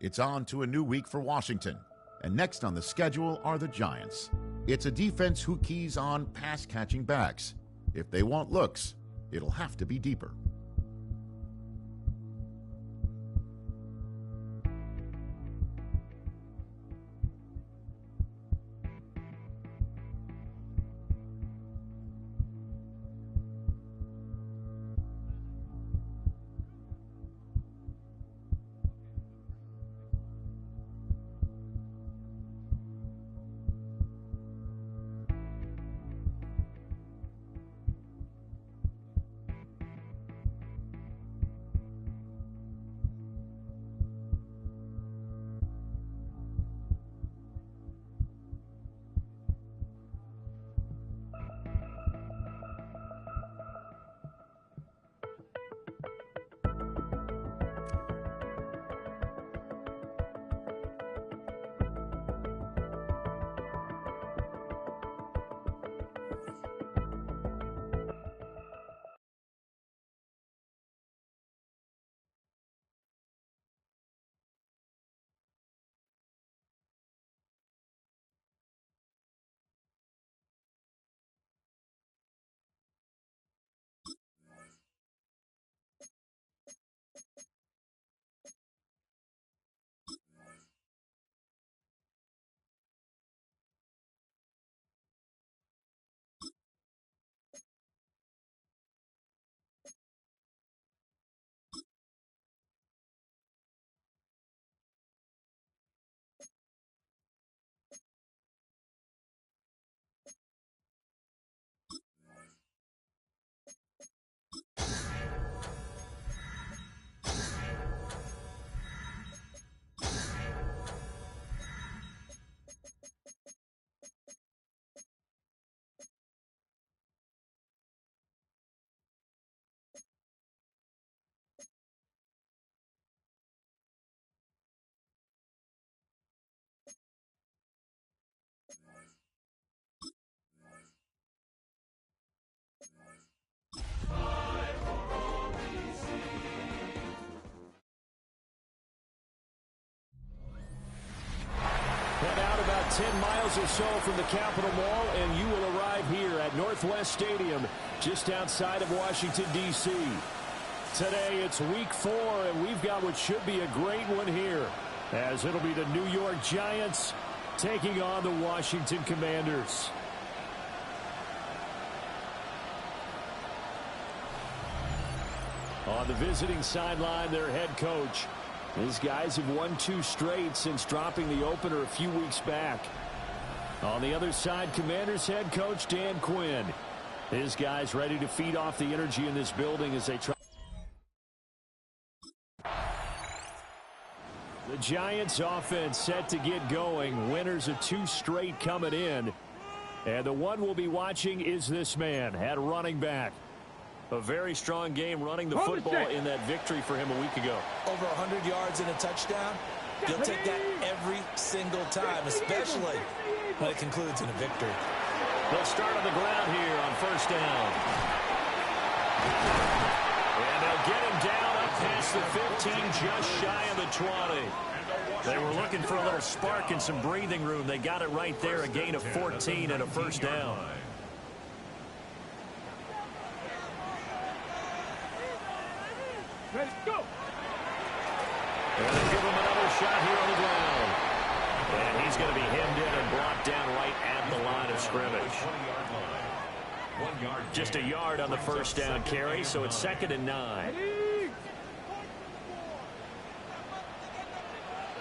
It's on to a new week for Washington. And next on the schedule are the Giants. It's a defense who keys on pass-catching backs. If they want looks, it'll have to be deeper. Head out about 10 miles or so from the Capitol Mall, and you will arrive here at Northwest Stadium, just outside of Washington, D.C. Today, it's Week 4, and we've got what should be a great one here, as it'll be the New York Giants taking on the Washington Commanders. On the visiting sideline, their head coach. These guys have won 2 straight since dropping the opener a few weeks back. On the other side, Commanders head coach Dan Quinn. His guys ready to feed off the energy in this building as they try. The Giants offense set to get going. Winners of 2 straight coming in. And the one we'll be watching is this man at running back. A very strong game running the football in that victory for him a week ago. Over 100 yards and a touchdown. You'll take that every single time, especially when it concludes in a victory. They'll start on the ground here on first down. And they'll get him down up past the 15, just shy of the 20. They were looking for a little spark and some breathing room. They got it right there, a gain of 14 and a first down. Let's go. And they'll give him another shot here on the ground. And he's going to be hemmed in and brought down right at the line of scrimmage. Just a yard on the first down carry, so it's 2nd and 9.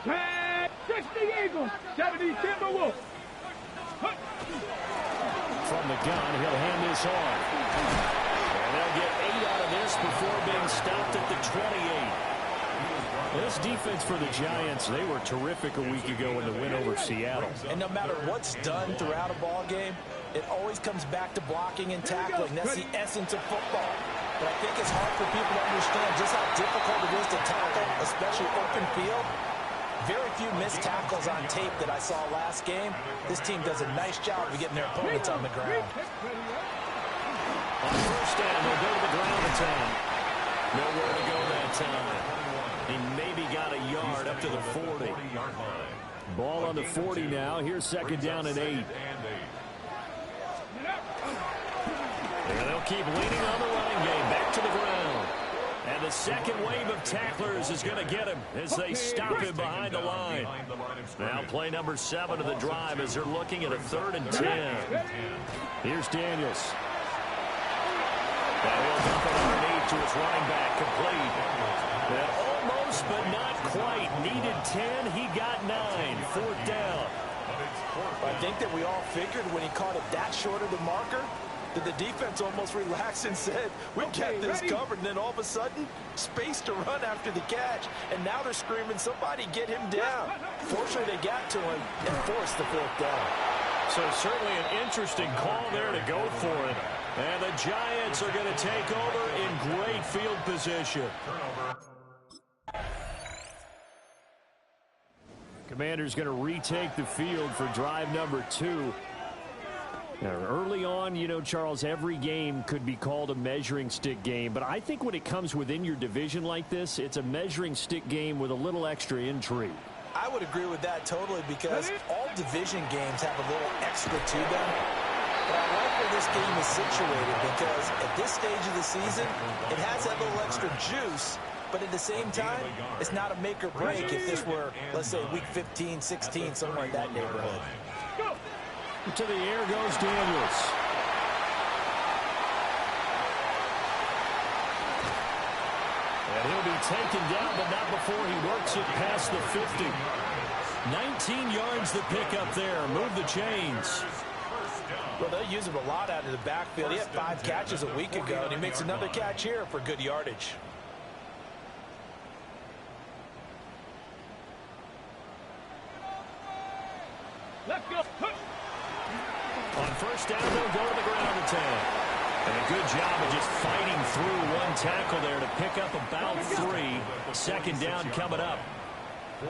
From the gun, he'll hand this off. And they'll get 8 out of this before being stopped at the 28. This defense for the Giants, they were terrific a week ago in the win over Seattle. And no matter what's done throughout a ball game, it always comes back to blocking and tackling. That's the essence of football. But I think it's hard for people to understand just how difficult it is to tackle, especially open field. Very few missed tackles on tape that I saw last game. This team does a nice job of getting their opponents on the ground. On first down, they'll go to the ground attack. Nowhere to go that time. He maybe got a yard up to the 40. Ball on the 40 now. Here's second down and 8. And they'll keep leaning on the running game. Back to the ground. And the second wave of tacklers is going to get him as they stop him behind the line. Now play number 7 of the drive as they're looking at a 3rd and 10. Here's Daniels. And he'll dump it underneath to his running back, complete. And almost, but not quite. Needed 10, he got 9. 4th down. I think that we all figured when he caught it that short of the marker, that the defense almost relaxed and said, we got this covered. And then all of a sudden, space to run after the catch. And now they're screaming, somebody get him down. Fortunately, they got to him and forced the 4th down. So certainly an interesting call there to go for it. And the Giants are going to take over in great field position. Commander's going to retake the field for drive number 2. Now, early on, you know, Charles, every game could be called a measuring stick game. But I think when it comes within your division like this, it's a measuring stick game with a little extra intrigue. I would agree with that totally because all division games have a little extra to them. But I like where this game is situated because at this stage of the season, it has that little extra juice. But at the same time, it's not a make or break if this were, let's say, week 15, 16, somewhere in that neighborhood. To the air goes Daniels. And he'll be taken down, but not before he works it past the 50. 19 yards the pickup there. Move the chains. Well, they'll use him a lot out of the backfield. He had 5 catches a week ago, and he makes another catch here for good yardage. Let's go. On first down, they'll go to the ground attack. And a good job of just fighting through one tackle there to pick up about 3. Second down coming up.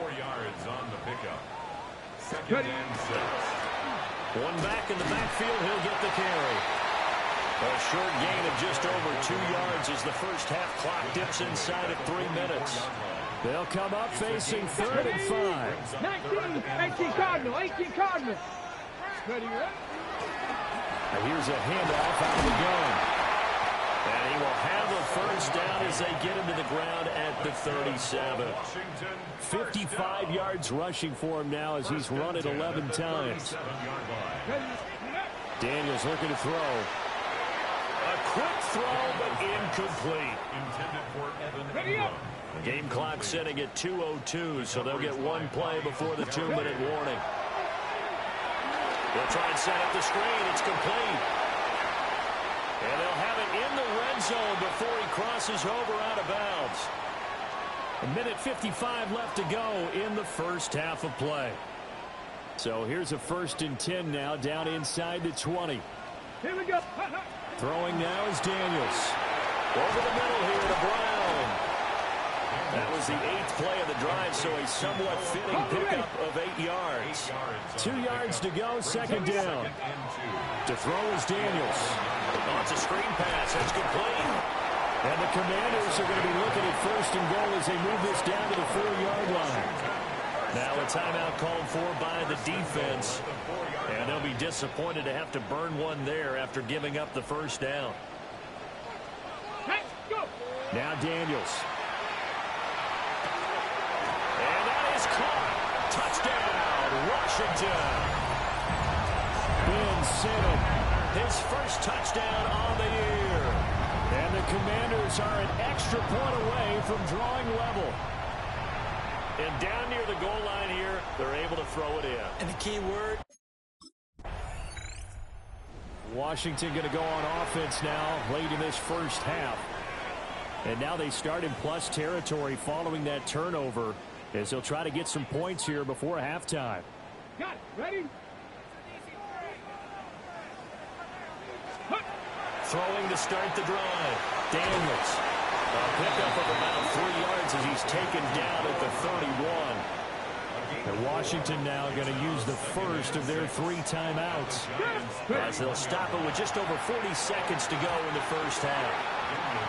4 yards on the pickup. Second and 6. One back in the backfield, he'll get the carry. A short gain of just over 2 yards as the first half clock dips inside of 3 minutes. They'll come up facing 3rd and 5. 18 Cardinal, 18 Cardinal. Ready, right? Here's a handoff out of the gun. And he will have a first down as they get him to the ground at the 37. 55 yards rushing for him now as he's run it 11 times. Daniels looking to throw. A quick throw, but incomplete. Game clock setting at 2:02, so they'll get 1 play before the 2-minute warning. They'll try and set up the screen. It's complete. And they'll have it in the red zone before he crosses over out of bounds. 1:55 left to go in the first half of play. So here's a 1st and 10 now down inside the 20. Here we go. Throwing now is Daniels. Over the middle here to Brown. That was the 8th play of the drive, so a somewhat fitting pickup of 8 yards. 2 yards to go, second down. To throw is Daniels. Oh, it's a screen pass. That's complete. And the Commanders are going to be looking at 1st and goal as they move this down to the 4-yard line. Now a timeout called for by the defense. And they'll be disappointed to have to burn one there after giving up the first down. Now Daniels. And that is caught. Touchdown, Washington. Ben Sitton, his first touchdown on the year. And the Commanders are an extra point away from drawing level. And down near the goal line here, they're able to throw it in. And the key word. Washington going to go on offense now late in this first half. And now they start in plus territory following that turnover as they'll try to get some points here before halftime. Got it. Ready? Throwing to start the drive. Daniels. A pickup of about 3 yards as he's taken down at the 31. And Washington now going to use the first of their 3 timeouts as they'll stop it with just over 40 seconds to go in the first half.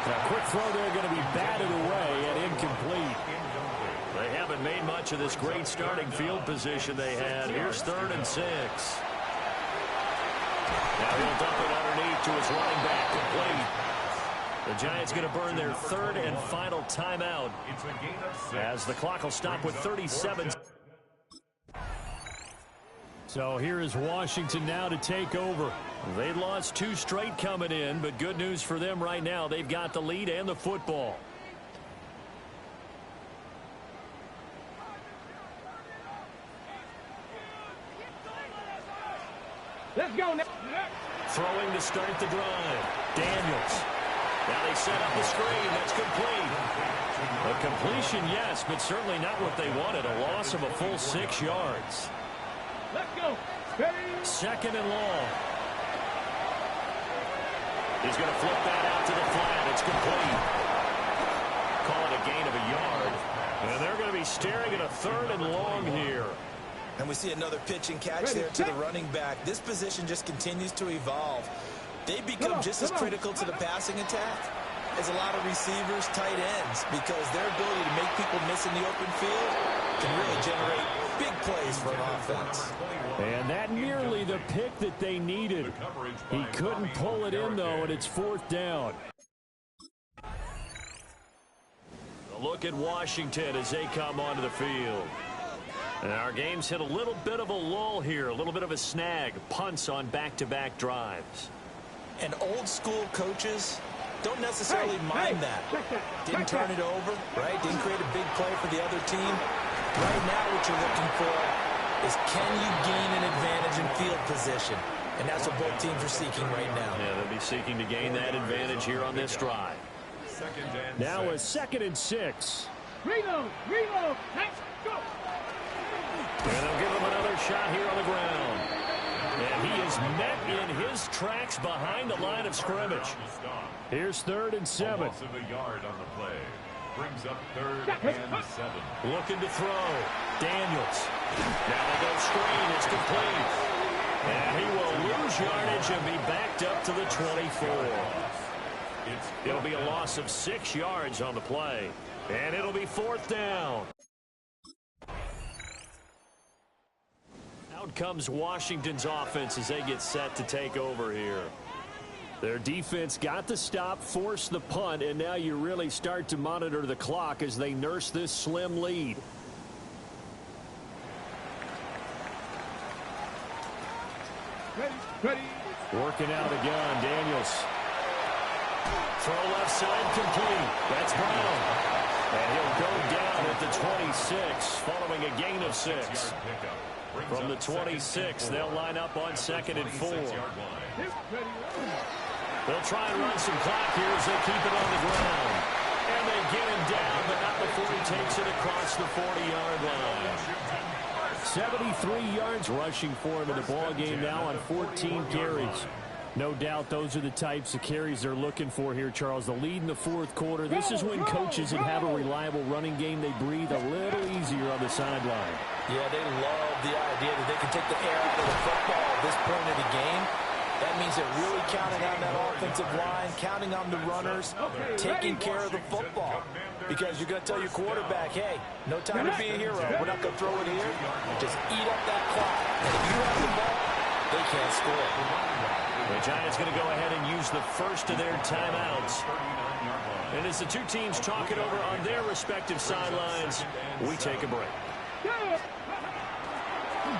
A quick throw there going to be batted away and incomplete. They haven't made much of this great starting field position they had. Here's 3rd and 6. Now he'll dump it underneath to his running back, complete. The Giants going to burn their 3rd and final timeout as the clock will stop with 37. So here is Washington now to take over. They lost 2 straight coming in, but good news for them right now. They've got the lead and the football. Let's go now. Throwing to start the drive. Daniels. Now they set up the screen. That's complete. A completion, yes, but certainly not what they wanted. A loss of a full 6 yards. Let's go. Ready? 2nd and long. He's going to flip that out to the flat. It's complete. Call it a gain of a yard. And they're going to be staring at a 3rd and long here. And we see another pitch and catch there to the running back. This position just continues to evolve. They become just as critical to the passing attack as a lot of receivers, tight ends, because their ability to make people miss in the open field can really generate big plays for an offense. And that nearly the pick that they needed. He couldn't pull it in, though, and it's 4th down. A look at Washington as they come onto the field. And our game's hit a little bit of a lull here, a little bit of a snag. Punts on back-to-back drives. And old-school coaches don't necessarily mind that. Didn't turn it over, right? Didn't create a big play for the other team. Right now what you're looking for is can you gain an advantage in field position? And that's what both teams are seeking right now. Yeah, they'll be seeking to gain that advantage here on this drive. Now a 2nd and 6. Reload. Let's go. And they'll give him another shot here on the ground. And he is met in his tracks behind the line of scrimmage. Here's 3rd and 7. Loss of a yard on the play. Brings up 3rd and 7. Looking to throw. Daniels. Now they go screen. It's complete. And he will lose yardage and be backed up to the 24. It'll be a loss of 6 yards on the play. And it'll be 4th down. Out comes Washington's offense as they get set to take over here. Their defense got the stop, forced the punt, and now you really start to monitor the clock as they nurse this slim lead. Ready. Working out again, Daniels. Throw left side complete. That's Brown. And he'll go down at the 26 following a gain of 6. From the 26, they'll line up on 2nd and 4. They'll try and run some clock here as they keep it on the ground. And they get him down, but not before he takes it across the 40-yard line. 73 yards rushing for him in the ballgame now on 14 carries. No doubt those are the types of carries they're looking for here, Charles. The lead in the 4th quarter. This is when coaches that have a reliable running game, they breathe a little easier on the sideline. Yeah, they love the idea that they can take the air out of the football at this point of the game. That means they're really counting on that offensive line, counting on the runners, taking care of the football. Because you're going to tell your quarterback, hey, no time to be a hero. We're not going to throw it here. Just eat up that clock. And if you have the ball, they can't score. The Giants going to go ahead and use the first of their timeouts. And as the two teams talk it over on their respective sidelines, we take a break.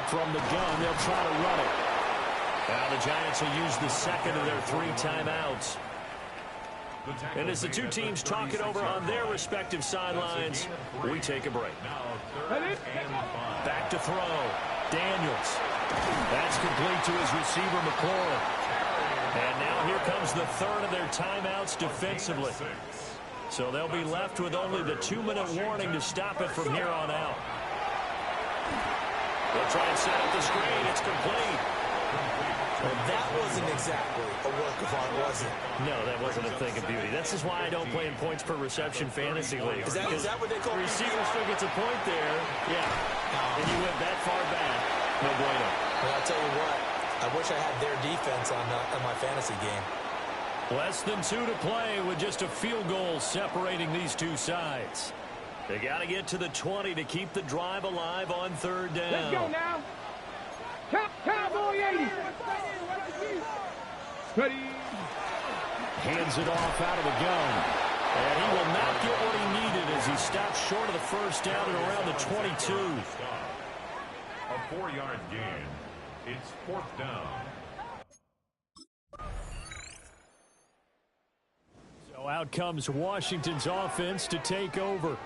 From the gun, they'll try to run it. Now the Giants will use the second of their 3 timeouts. And as the two teams talk it over on their respective sidelines, we take a break. Back to throw. Daniels. That's complete to his receiver, McLaurin. And now here comes the third of their timeouts defensively. So they'll be left with only the 2-minute warning to stop it from here on out. They'll try and set up the screen. It's complete. Well, that wasn't exactly a work of art, was it? No, that wasn't a thing of beauty. This is why I don't play in points per reception fantasy league. Is that what they call it? Receiver still gets a point there. Yeah. And you went that far back. No bueno. Well, I'll tell you what. I wish I had their defense on my fantasy game. Less than 2 to play with just a field goal separating these two sides. They got to get to the 20 to keep the drive alive on third down. Let's go now. Cowboy 80. Ready. Hands it off out of the gun. And he will not get what he needed as he stops short of the first down and around the 22. A 4-yard gain. It's fourth down. So out comes Washington's offense to take over.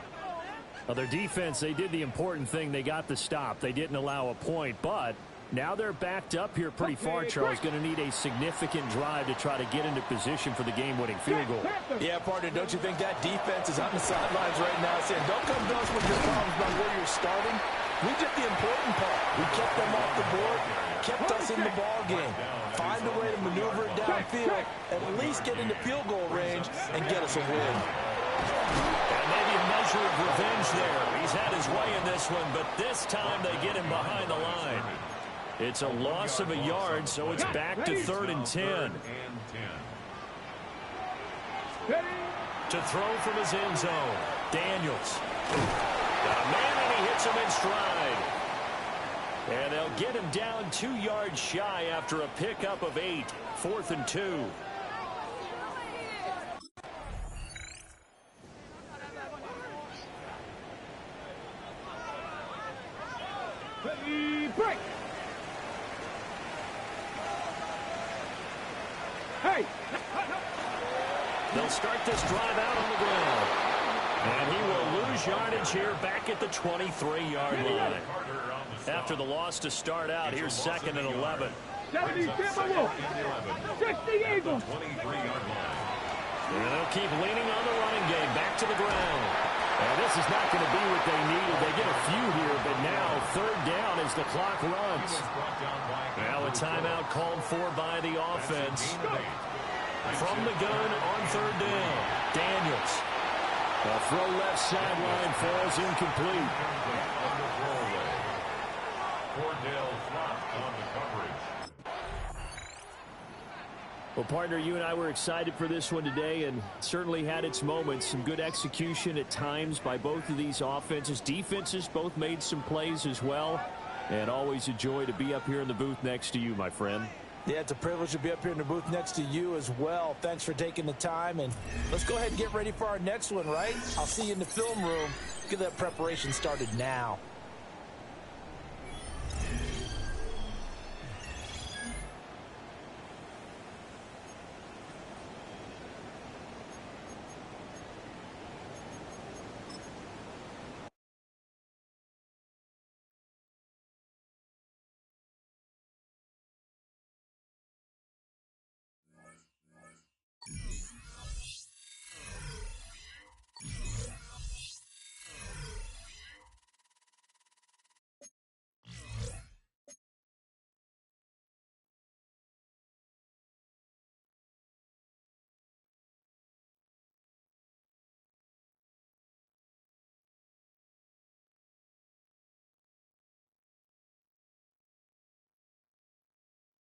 Now their defense, they did the important thing. They got the stop. They didn't allow a point, but now they're backed up here pretty far, Charles. Going to need a significant drive to try to get into position for the game-winning field goal. Yeah, partner, don't you think that defense is on the sidelines right now saying, don't come to us with your problems about where you're starting. We did the important part. We kept them off the board, kept us in the ball game. Find a way to maneuver it downfield, at least get into field goal range, and get us a win. And maybe a measure of revenge there. He's had his way in this one, but this time they get him behind the line. It's a loss of a yard, so it's back to 3rd and 10. To throw from his end zone, Daniels. Got a man, and he hits him in stride. And they'll get him down 2 yards shy after a pickup of 8. 4th and 2. Break. Hey. They'll start this drive out on the ground. And he will lose yardage here back at the 23-yard line. After the loss to start out, here's 2nd and 11. 70 Timberwolves. 60 Eagles. And they'll keep leaning on the running game. Back to the ground. And this is not going to be what they needed. They get a few here, but now 3rd down as the clock runs. Now a timeout called for by the offense. From the gun on 3rd down, Daniels. A throw left sideline falls incomplete. Well, partner, you and I were excited for this one today, and certainly had its moments. Some good execution at times by both of these offenses. Defenses both made some plays as well. And always a joy to be up here in the booth next to you, my friend. Yeah, it's a privilege to be up here in the booth next to you as well. Thanks for taking the time, and let's go ahead and get ready for our next one, right? I'll see you in the film room. Get that preparation started now.